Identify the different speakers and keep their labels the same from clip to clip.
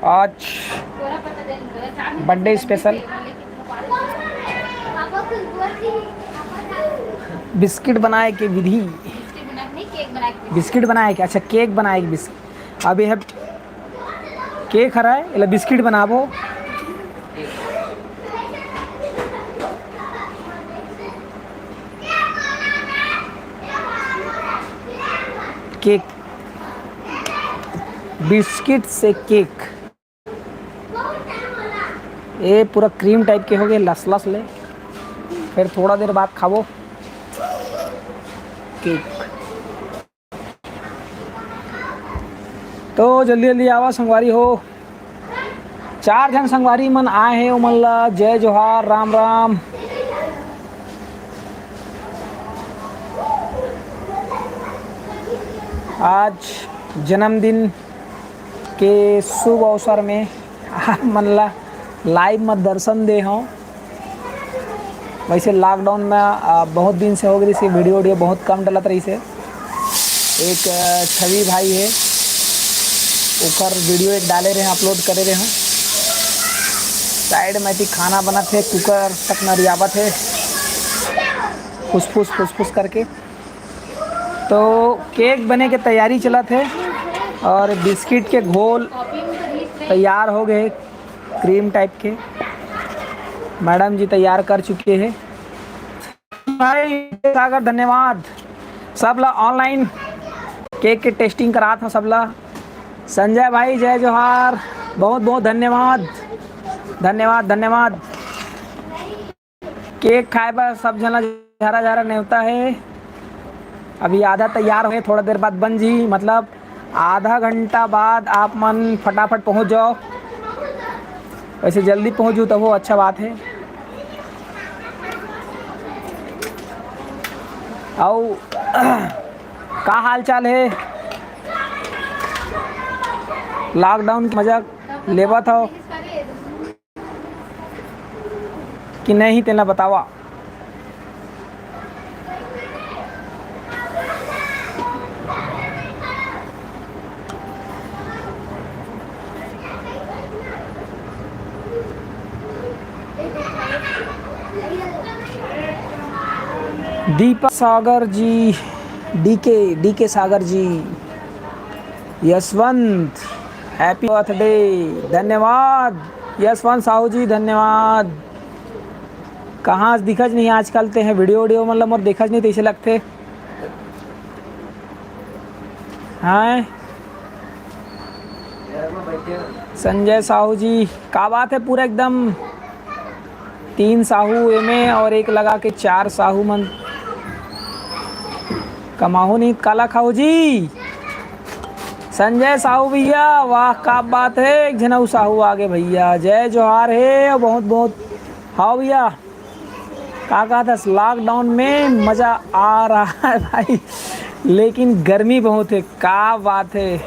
Speaker 1: आज birthday special biscuit बनाए के विधि। बिस्किट बनाए के, अच्छा केक बनाए के बिस्किट। अब यह केक हरा है એટલે बिस्किट बनाबो। केक, बिस्किट से केक, ये पूरा क्रीम टाइप के हो गए, लस लस ले। फिर थोड़ा देर बाद खाबो केक। तो जल्दी जल्दी आवा संगवारी हो। 4 जन संगवारी मन आए हैं उमन ला जय जोहार, राम राम। आज जन्मदिन के शुभ अवसर में आप मन ला लाइव में दर्शन दे हों। वैसे लॉकडाउन में बहुत दिन से हो गई थी, वीडियो बहुत कम डलत रही से। एक छवि भाई है, ओकर वीडियो एक डाले रहे, अपलोड करे रहे हैं। साइड में थी खाना बना थे, कुकर तक नरियावा थे, फुस करके। तो केक बने के तैयारी चला थे और बिस्किट के घोल तैयार हो गए, क्रीम टाइप के। मैडम जी तैयार कर चुके हैं। भाई सागर धन्यवाद। सब ला ऑनलाइन केक के टेस्टिंग करा था सब ला। संजय भाई जय जोहार, बहुत बहुत धन्यवाद धन्यवाद धन्यवाद। केक खाए पर सब जना झरा झरा न्योता है। अभी आधा तैयार हुए, थोड़ा देर बाद बन जी, मतलब आधा घंटा बाद आप मन फटाफट पहुंच जाओ। वैसे जल्दी पहुंचूँ तो वो अच्छा बात है। आओ का हाल चाल है? लॉकडाउन की मजा लेवा था कि नहीं तेना बतावा। दीपक सागर जी, डीके सागर जी, यशवंत हैप्पी बर्थडे, धन्यवाद यशवंत साहू जी, धन्यवाद। कहाँ दिखज नहीं आजकल ते हैं वीडियो मतलब और देखज नहीं तैसे लगते हैं। संजय साहू जी का बात है, पूरा एकदम 3 साहू एमे और एक लगा के 4 साहू मन कमाहो नहीं काला खाओ जी। संजय साहू भैया वाह का बात है, एक जनऊ साहू आगे भैया, जय जोहार है। बहुत बहुत हाँ भैया का कहा था, लॉकडाउन में मज़ा आ रहा है भाई, लेकिन गर्मी बहुत है। का बात है,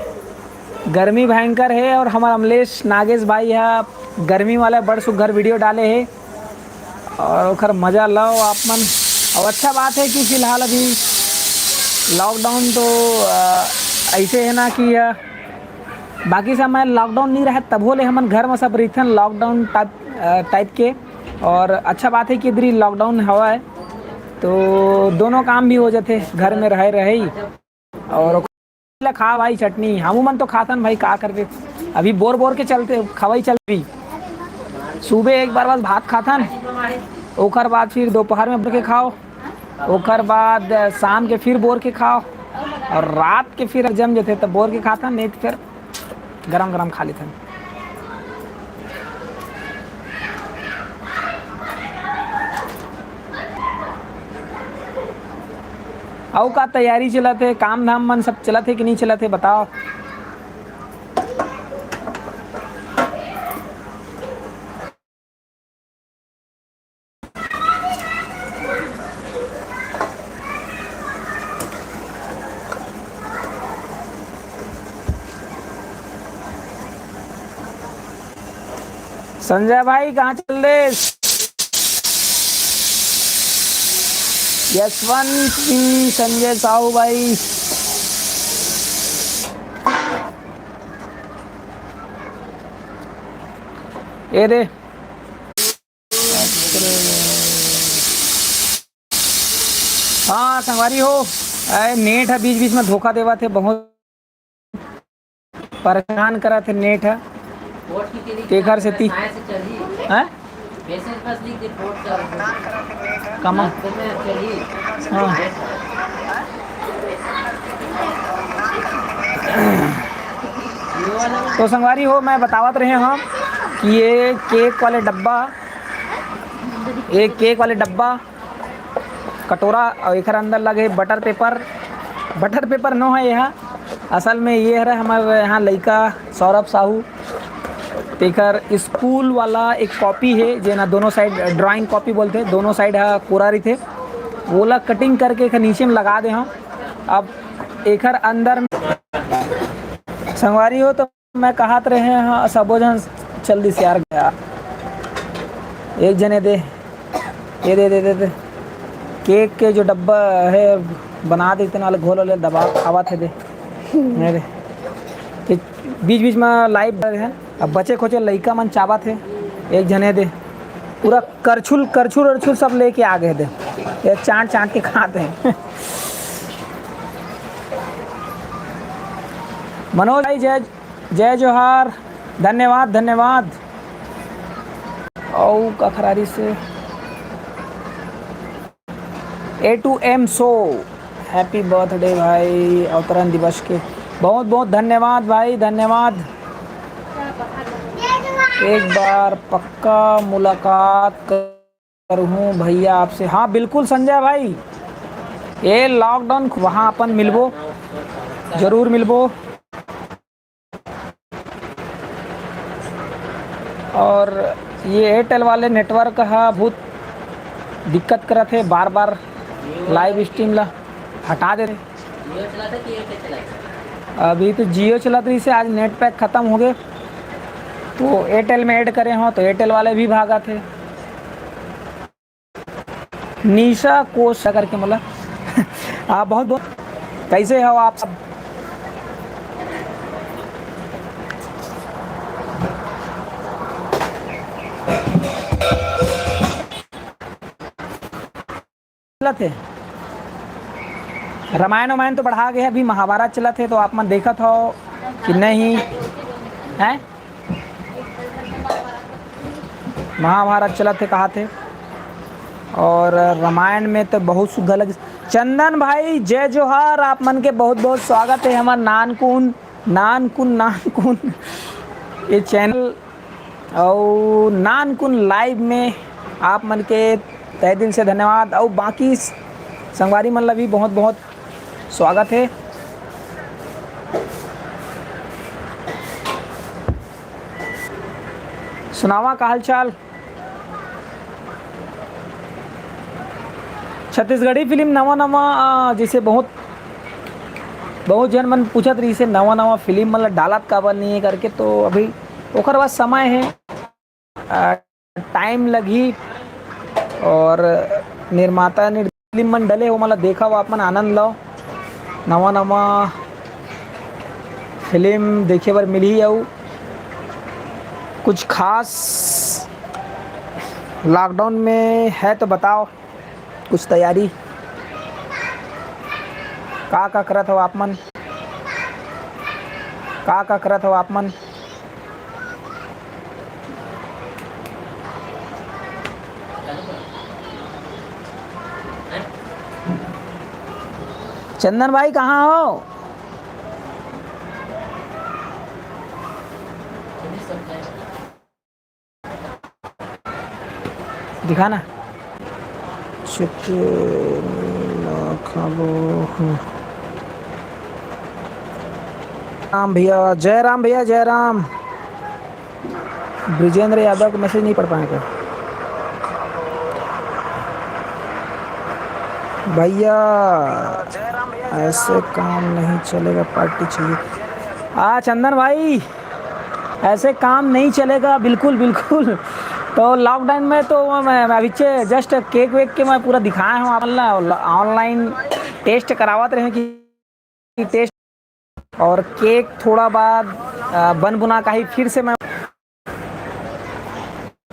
Speaker 1: गर्मी भयंकर है। और हमारा अमलेश नागेश भाई है, गर्मी वाला बड़ सुघर वीडियो डाले हैं और खर मज़ा लो आप मन। और अच्छा बात है कि फ़िलहाल अभी लॉकडाउन तो ऐसे है ना कि बाकी समय लॉकडाउन नहीं रहा तब होले हमन घर में सब रही लॉकडाउन टाइप के। और अच्छा बात है कि इधर लॉकडाउन हवा है तो दोनों काम भी हो जाते, घर में रहे ही। और खा भाई चटनी, हम मन तो खातन भाई, का करके अभी बोर के चलते खवाई चल रही। सुबह एक बार बस भात खातन, ओकर बाद फिर दोपहर में बोर के खाओ, ओकर बाद शाम के फिर बोर के खाओ, और रात के फिर जम जाते तब बोर के खातन, नहीं तो फिर गरम गरम खा लेते। आओ का तैयारी चलत है, काम धाम मन सब चलत है कि नहीं चलत है बताओ। संजय भाई कहाँ चल रहे? यशवंत सिंह, संजय साहू भाई, ये दे। हाँ संगवारी हो, नेट है बीच बीच में धोखा देवा थे, बहुत परेशान करा थे नेट है के घर से ती हैं कमा। हाँ तो संगवारी हो, मैं बतावत रहे हम कि ये केक वाले डब्बा कटोरा और एक अंदर लगे बटर पेपर नो है यह असल में ये है हमारे यहाँ लड़का सौरभ साहू तेकर स्कूल वाला एक कॉपी है जे ना दोनों साइड ड्राइंग कॉपी बोलते दोनों साइड है कोरा रही थे वो ला कटिंग करके एक नीचे में लगा दे हम। अब एक अंदर संगवारी हो तो मैं कहत रहे हाँ सबो जन जल्दी से यार गया एक जने दे ये दे केक के जो डब्बा है बना दे इतना घोल वाले दबा खावा थे दे मेरे बीच बीच में लाइव है। अब बचे खोचे लड़का मन चावा थे एक जने दे पूरा करछुल सब लेके आ गए दे ये चाट के खाते हैं। मनोज भाई जय जोहार, धन्यवाद। और कखरारी से A2M शो हैप्पी बर्थडे भाई, अवतरण दिवस के बहुत बहुत धन्यवाद भाई, धन्यवाद। एक बार पक्का मुलाकात करूँ भैया आपसे। हाँ बिल्कुल संजय भाई, ये लॉकडाउन वहाँ अपन मिलबो, जरूर मिलबो। और ये एयरटेल वाले नेटवर्क है बहुत दिक्कत करा थे, बार लाइव स्ट्रीम ला हटा दे रहे। अभी तो जियो चला तो इसे आज नेट पैक ख़त्म हो गए तो एयरटेल में ऐड करे हो तो एयरटेल वाले भी भागा थे। निशा कोश करके मतलब आप बहुत कैसे हो आप सब? थे रामायण तो बढ़ा गए, अभी महाभारत चला थे तो आप मन देखा था कि नहीं है? महाभारत चला थे कहा थे और रामायण में तो बहुत सुधा लगे। चंदन भाई जय जोहार, आप मन के बहुत बहुत स्वागत है हमारा नानकुन ये चैनल और नानकुन लाइव में आप मन के तहे दिल से धन्यवाद। और बाकी संगवारी मन ला भी बहुत बहुत स्वागत है। सुनावा का हाल चाल? छत्तीसगढ़ी फिल्म नवा जैसे बहुत जन मन पूछत रही से नवा फिल्म मतलब डालत काबर नहीं है करके, तो अभी ओकर बाद समय है, टाइम लगी और निर्माता फिल्म मन डले हो मतलब देखा हो आप मन आनंद लो। नवा फिल्म देखे बर मिली और कुछ खास लॉकडाउन में है तो बताओ कुछ तैयारी का करत हो आप मन? का करत हो आप मन? चंदन भाई कहाँ हो? दिखाना राम भैया, जय राम। ब्रिजेंद्र यादव का मैसेज नहीं पढ़ पाएगा भैया, ऐसे काम नहीं चलेगा, पार्टी चाहिए। चंदन भाई ऐसे काम नहीं चलेगा, बिल्कुल। तो लॉकडाउन में तो मैं अभी जस्ट केक वेक के मैं पूरा दिखाया हूँ आप ऑनलाइन टेस्ट करावत रहे कि टेस्ट और केक थोड़ा बाद बन बुना का ही फिर से मैं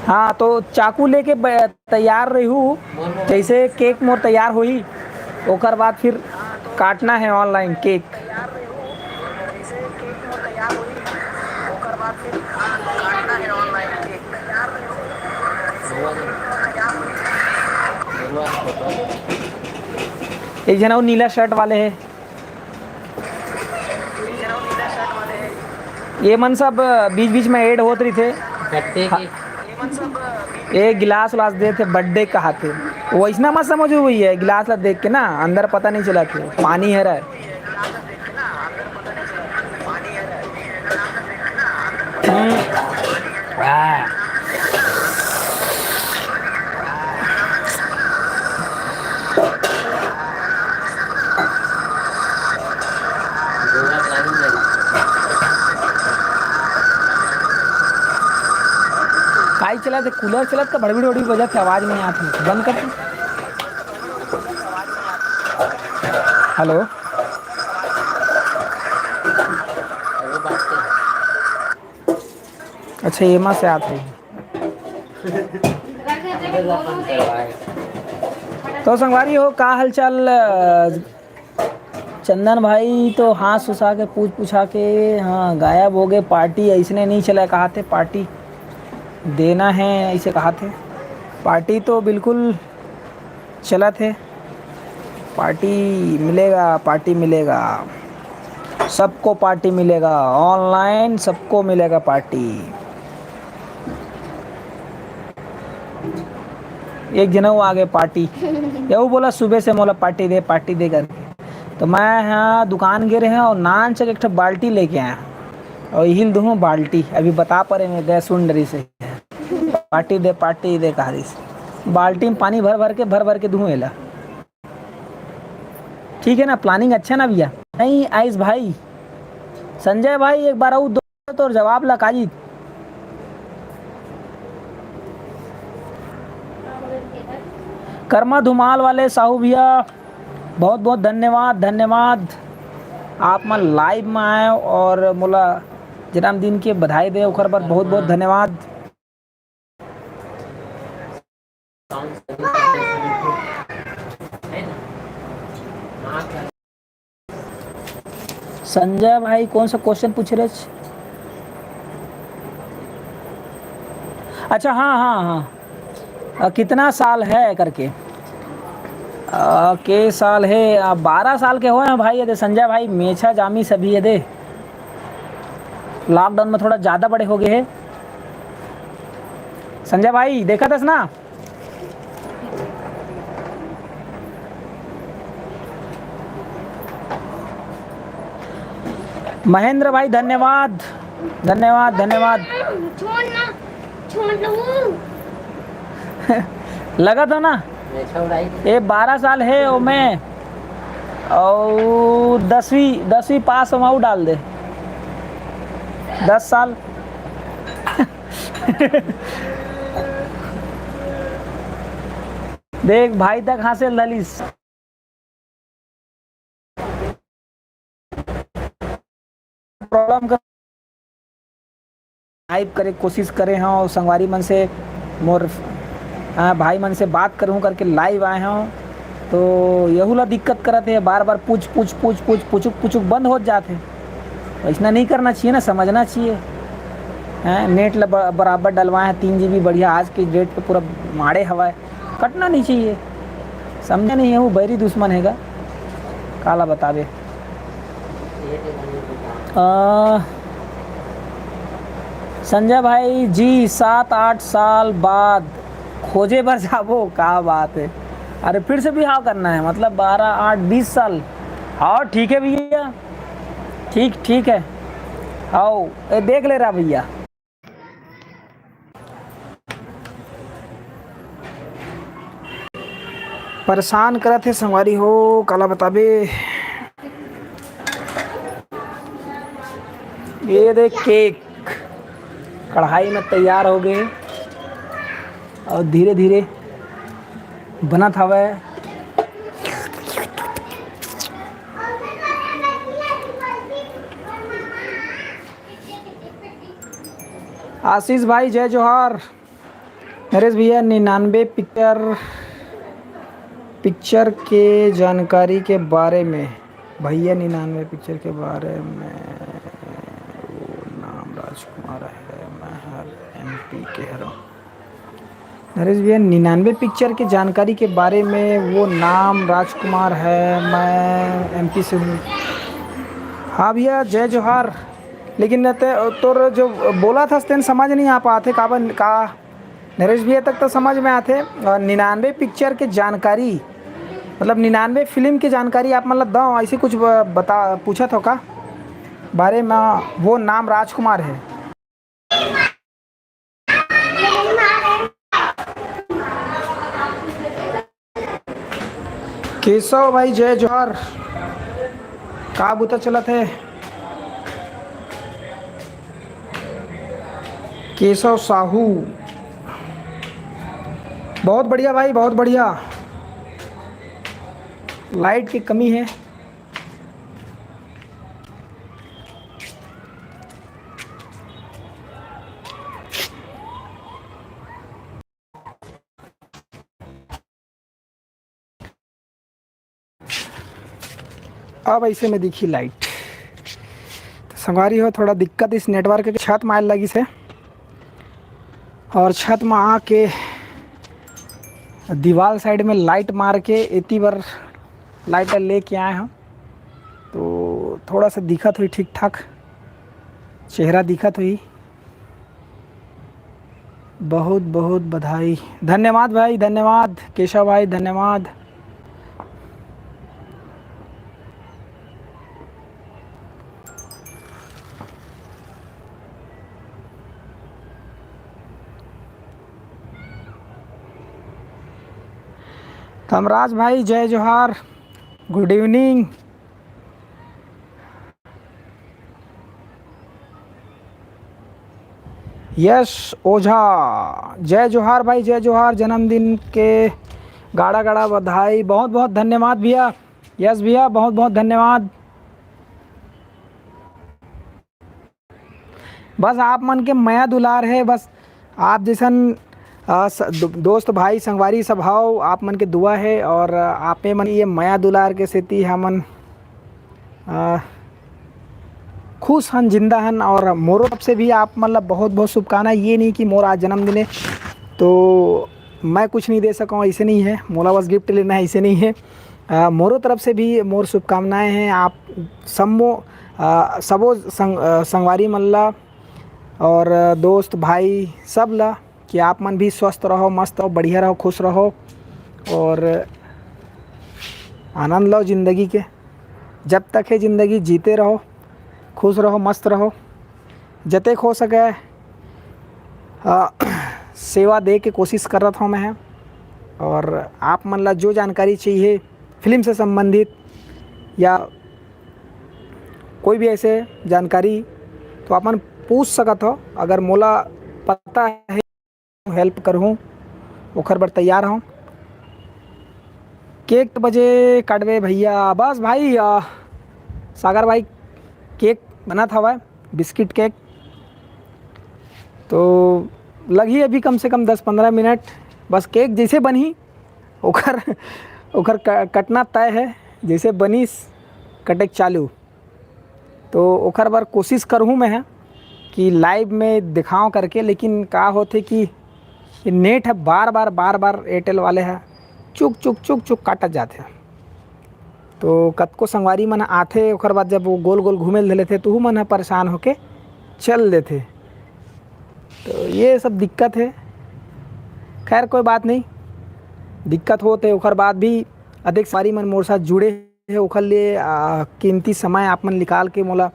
Speaker 1: हाँ तो चाकू लेके तैयार रही हूँ, जैसे केक मोर तैयार हुई ओकर बाद फिर काटना है ऑनलाइन केक। एक जना वो नीला शर्ट वाले है, ये मन सब बीच बीच में ऐड होत रही थे। हाँ, ये गिलास उलास दे थे, बर्थडे कहा थे। वैसना मत समझो, हुई है गिलास ला देख के ना अंदर पता नहीं चला थे पानी है रहा। काई चला थे, कूलर चला था, बड़बड़ी बड़ी वजह से आवाज नहीं आती, बंद कर तू। हेलो, अच्छा ये माँ से आती है। तो संगवारी हो का हालचाल? चंदन भाई तो हाथ सुसा के पूछ पूछा के हाँ गायब हो गए। पार्टी ऐसने नहीं चला, कहा थे पार्टी देना है, ऐसे कहा थे। पार्टी तो बिल्कुल चला थे, पार्टी मिलेगा, पार्टी मिलेगा, सबको पार्टी मिलेगा, ऑनलाइन सबको मिलेगा पार्टी। एक जना वो आगे पार्टी यू बोला सुबह से मोला पार्टी दे कर। तो मैं यहाँ दुकान गिरे हैं और नान चक एक बाल्टी लेके आया और हिल दूँ बाल्टी, अभी बता पड़े मैं गए सुंडरी से पार्टी दे कहा से बाल्टी में पानी भर के दूँ एला। ठीक है ना, प्लानिंग अच्छा ना भैया? नहीं आइस भाई, संजय भाई एक बार आऊ दो तो जवाब ला काजी। कर्मा धुमाल वाले साहू भैया बहुत बहुत धन्यवाद आप मन लाइव में आए और मोला जन्मदिन के बधाई दे, ओकर पर बहुत बहुत धन्यवाद। संजय भाई कौन सा क्वेश्चन पूछ रहे? अच्छा हाँ, कितना साल है करके के साल है? आप 12 साल के हो हैं भाई। ये दे संजय भाई मेछा जामी सभी ये दे लॉकडाउन में थोड़ा ज़्यादा बड़े हो गए हैं। संजय भाई देखा था ना? महेंद्र भाई धन्यवाद। लगा था ना ये 12 साल है और मैं और 10वीं पास हूँ, डाल दे 10 साल। देख भाई तक हासिल ललिस प्रॉब्लम कर टाइप करे कोशिश करे हैं और संगवारी मन से मोर भाई मन से बात करूँ करके लाइव आए हैं तो यहू ला दिक्कत करते है, बार बार पूछ बंद हो जाते। ऐसा नहीं करना चाहिए ना, समझना चाहिए। हैं नेट ला बराबर डलवाए हैं 3 GB बढ़िया, आज की डेट पे पूरा मारे हवा है, कटना नहीं चाहिए। समझे नहीं है वो बैरी दुश्मन हैगा काला बतावे। संजय भाई जी 7-8 साल बाद खोजे पर जाबो, क्या बात है? अरे फिर से बिहाव करना है मतलब 12-8-20 साल। हाँ ठीक है भैया, ठीक है। आओ ये देख ले रहा भैया। परेशान करा थे संगवारी हो काला बताबे। ये देख केक कढ़ाई में तैयार हो गए और धीरे धीरे बना था वह। आशीष भाई जय जोहार। नरेश भैया 99 पिक्चर के जानकारी के बारे में, भैया 99 पिक्चर के बारे में, वो नाम राजकुमार है, मैं हर MP के हूँ। नरेश भैया 99 पिक्चर की जानकारी के बारे में, वो नाम राजकुमार है, मैं MP से हूँ। हाँ भैया जय जोहार। लेकिन तो जो बोला था तेन समझ नहीं आ पाते का नरेश भैया तक तो समझ में आते। 99 पिक्चर के जानकारी मतलब 99 फिल्म की जानकारी आप मतलब दो ऐसे कुछ बता पूछा था का बारे में, वो नाम राजकुमार है। केशव भाई जय जोहार, का बुता चला थे? केशव साहू, बहुत बढ़िया भाई, बहुत बढ़िया। लाइट की कमी है। अब ऐसे में दिखी लाइट तो संगवारी हो थोड़ा दिक्कत इस नेटवर्क के। छत माइल लगी से और छत में आके दीवार साइड में लाइट मार के इतनी बार लाइट लेके आए हम, तो थोड़ा सा दिखत हुई ठीक ठाक, चेहरा दिखत हुई। बहुत बहुत बधाई, धन्यवाद भाई, धन्यवाद केशव भाई, धन्यवाद। धमराज भाई जय जोहार, गुड इवनिंग। यश ओझा जय जोहार भाई, जय जोहार। जन्मदिन के गाड़ा गाड़ा बधाई, बहुत बहुत धन्यवाद भैया। यश भैया बहुत बहुत धन्यवाद। बस आप मन के माया दुलार है, बस आप जैसन दोस्त भाई संगवारी स्वभाव आप मन के दुआ है, और आपे मन ये माया दुलार के सेती हमन खुश हन, जिंदा हन। और मोरो तरफ से भी आप मतलब बहुत बहुत शुभकामनाएं। ये नहीं कि मोर आज जन्मदिन है तो मैं कुछ नहीं दे सकूँ, ऐसे नहीं है। मोला बस गिफ्ट लेना है, ऐसे नहीं है। मोरो तरफ से भी मोर शुभकामनाएं हैं आप सबो संगवारी मन ला और दोस्त भाई सब ला, कि आप मन भी स्वस्थ रहो, मस्त रहो, बढ़िया रहो, खुश रहो और आनंद लो ज़िंदगी के। जब तक है ज़िंदगी जीते रहो, खुश रहो, मस्त रहो। जतेक हो सके सेवा दे के कोशिश कर रहा हूँ मैं। और आप मन ला जो जानकारी चाहिए फिल्म से संबंधित या कोई भी ऐसे जानकारी तो आप मन पूछ सकत हो। अगर मोला पता है हेल्प करूँ ओखर बर तैयार हूँ। केक बजे काटवे भैया, बस भाई सागर भाई केक बना था वह बिस्किट केक, तो लगी अभी कम से कम 10-15 मिनट। बस केक जैसे बनी ओखर कटना तय है, जैसे बनी कटेक चालू। तो ओखर बार कोशिश करूँ मैं कि लाइव में दिखाऊं करके, लेकिन का होते कि नेट है बार बार एयरटेल वाले है चुक चुक चुक चुक काटत जाते हैं। तो कतको संगवारी मन आथे ओखर बाद जब वो गोल गोल घूमे लेते तो मन परेशान होके चल देते। तो ये सब दिक्कत है। खैर कोई बात नहीं, दिक्कत होते ओखर बाद भी अधिक सारी मन मोर साथ जुड़े है। ओखर लिए कीमती समय आप मन निकाल के मोला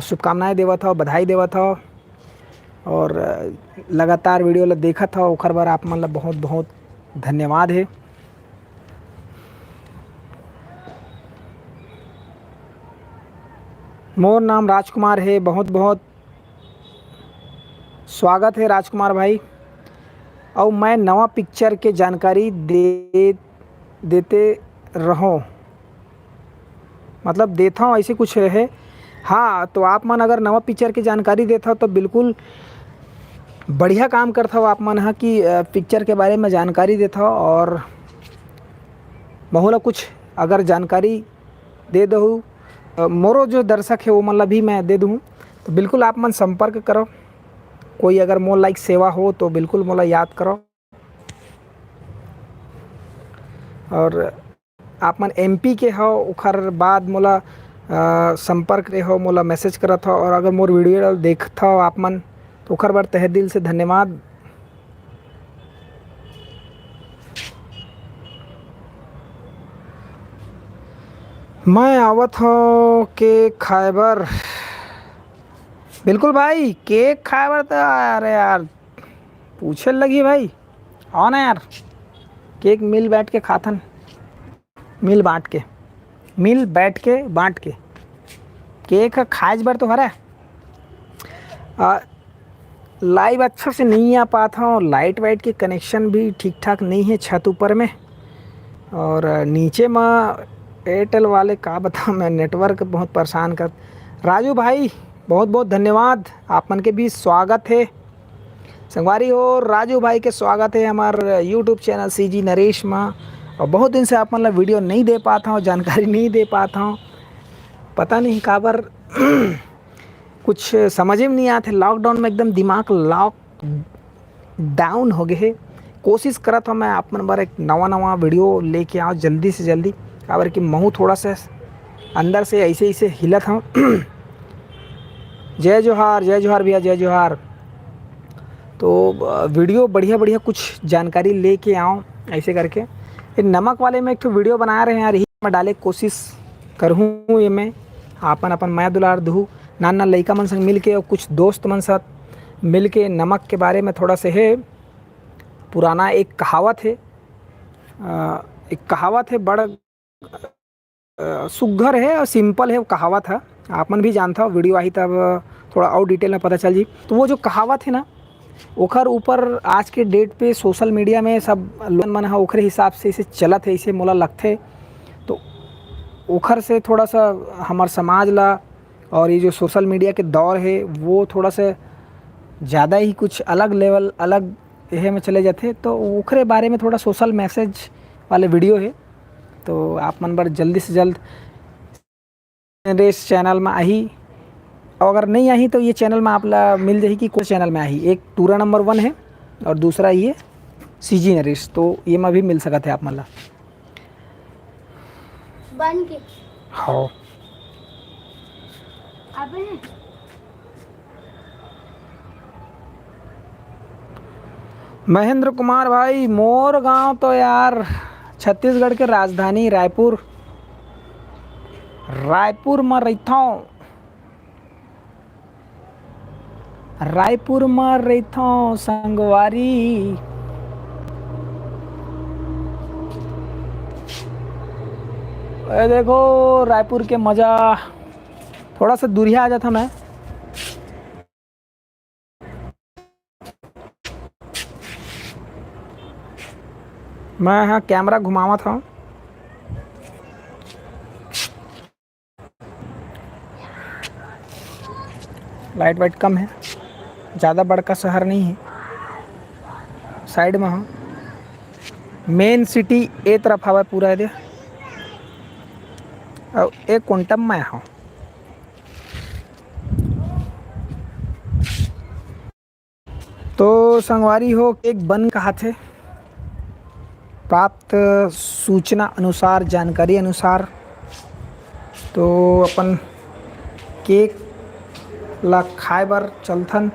Speaker 1: शुभकामनाएं देवत हो, बधाई देवत हो और लगातार वीडियो ला देखत हो। ओखर बार आप मन ला बहुत बहुत धन्यवाद है। मोर नाम राजकुमार है, बहुत बहुत स्वागत है राजकुमार भाई। और मैं नवा पिक्चर के जानकारी देते रहो, मतलब देता हूँ ऐसे कुछ है। हाँ तो आप मन अगर नवा पिक्चर की जानकारी देता हो तो बिल्कुल बढ़िया काम करता हो आप मन हा कि पिक्चर के बारे में जानकारी देता हो और बहुला कुछ अगर जानकारी दे दो मोरो जो दर्शक है वो मतलब भी मैं दे दूँ, तो बिल्कुल आप मन संपर्क करो। कोई अगर मोल लाइक सेवा हो तो बिल्कुल मोला याद करो। और आप मन एमपी के हो ओखर बाद मोला संपर्क रे हो, मोला मैसेज करत हो। और अगर मोर वीडियो देखता हो आप मन तो ओखर बर तहे दिल से धन्यवाद। मैं आवत हो केक खाए बर। बिल्कुल भाई, केक खाए बर तो अरे यार पूछे लगी भाई, आओ ना यार, केक मिल बैठ के खाथन, मिल बांट के, मिल बैठ के बांट के केक खाए बर तो हरा। लाइव अच्छा से नहीं आ पाता हूँ, लाइट वाइट के कनेक्शन भी ठीक ठाक नहीं है छत ऊपर में। और नीचे में एयरटेल वाले का बताऊँ मैं, नेटवर्क बहुत परेशान कर। राजू भाई बहुत बहुत धन्यवाद, आप मन के भी स्वागत है। संगवारी हो राजू भाई के स्वागत है हमारे यूट्यूब चैनल सीजी नरेश में। और बहुत दिन से आप मतलब वीडियो नहीं दे पाता हूँ, जानकारी नहीं दे पाता हूँ, पता नहीं काबर कुछ समझ में नहीं आते। लॉकडाउन में एकदम दिमाग लॉक डाउन हो गए है। कोशिश करत हूँ मैं आप मन बर एक नवा वीडियो लेके आओ जल्दी से जल्दी, काबर कि महू थोड़ा सा अंदर से ऐसे ऐसे हिलत हूँ। जय जोहार भैया, जय जोहार। तो वीडियो बढ़िया बढ़िया कुछ जानकारी लेके आओ ऐसे करके। ये नमक वाले में एक तो वीडियो बना रहे हैं यार, यही मैं डाले कोशिश करूँ। ये मैं अपन अपन माया दुलार दूँ नाना लइका मन संग मिल के और कुछ दोस्त मन साथ मिल के नमक के बारे में थोड़ा से है। पुराना एक कहावत है, बड़ सुघर है और सिंपल है वो कहावत है। आप मन भी जानता हो, वीडियो आई तब थोड़ा और डिटेल में पता चल जी। तो वो जो कहावत है ना, ओखर ऊपर आज के डेट पे सोशल मीडिया में सब लोग मन है ओखरे हिसाब से इसे चलत है, इसे मोला लगते। तो ओखर से थोड़ा सा हमार समाज ला और ये जो सोशल मीडिया के दौर है वो थोड़ा सा ज़्यादा ही कुछ अलग लेवल अलग यह में चले जाते। तो ओखरे बारे में थोड़ा सोशल मैसेज वाले वीडियो है, तो आप मन बर जल्दी से जल्द इस चैनल में आई। और अगर नहीं आई तो ये चैनल में आप ला मिल जाएगी। कोई चैनल में आई, एक टूरा नंबर 1 है और दूसरा ये सीजी नरेश, तो ये में भी मिल सकता है आप मन ला।
Speaker 2: बन के
Speaker 1: हाँ महेंद्र कुमार भाई, मोर गांव तो यार छत्तीसगढ़ के राजधानी रायपुर में रहता हूँ। रायपुर में रहता हूँ संगवारी। ये देखो रायपुर के मज़ा, थोड़ा सा दूरिया आ जाता मैं। मैं यहाँ कैमरा घुमावा था, लाइट वाइट कम है, ज़्यादा बड़का शहर नहीं है, साइड में हूँ। मेन सिटी ए तरफ हवा पूरा है, और एक क्वांटम में हूँ। तो संगवारी हो एक बन कहा थे, प्राप्त सूचना अनुसार, जानकारी अनुसार तो अपन केक ला खाए बर चलथन।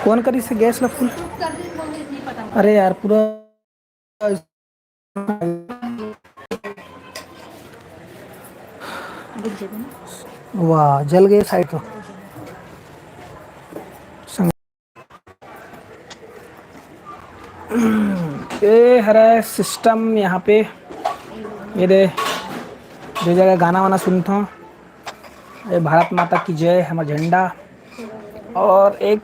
Speaker 1: कौन करी से गैस ला फुल? अरे यार पूरा वाह जल गए साइड तो। ये हरा सिस्टम यहाँ पे, ये दे जो जगह गाना वाना सुनता हूँ, ये भारत माता की जय, हमारा झंडा। और एक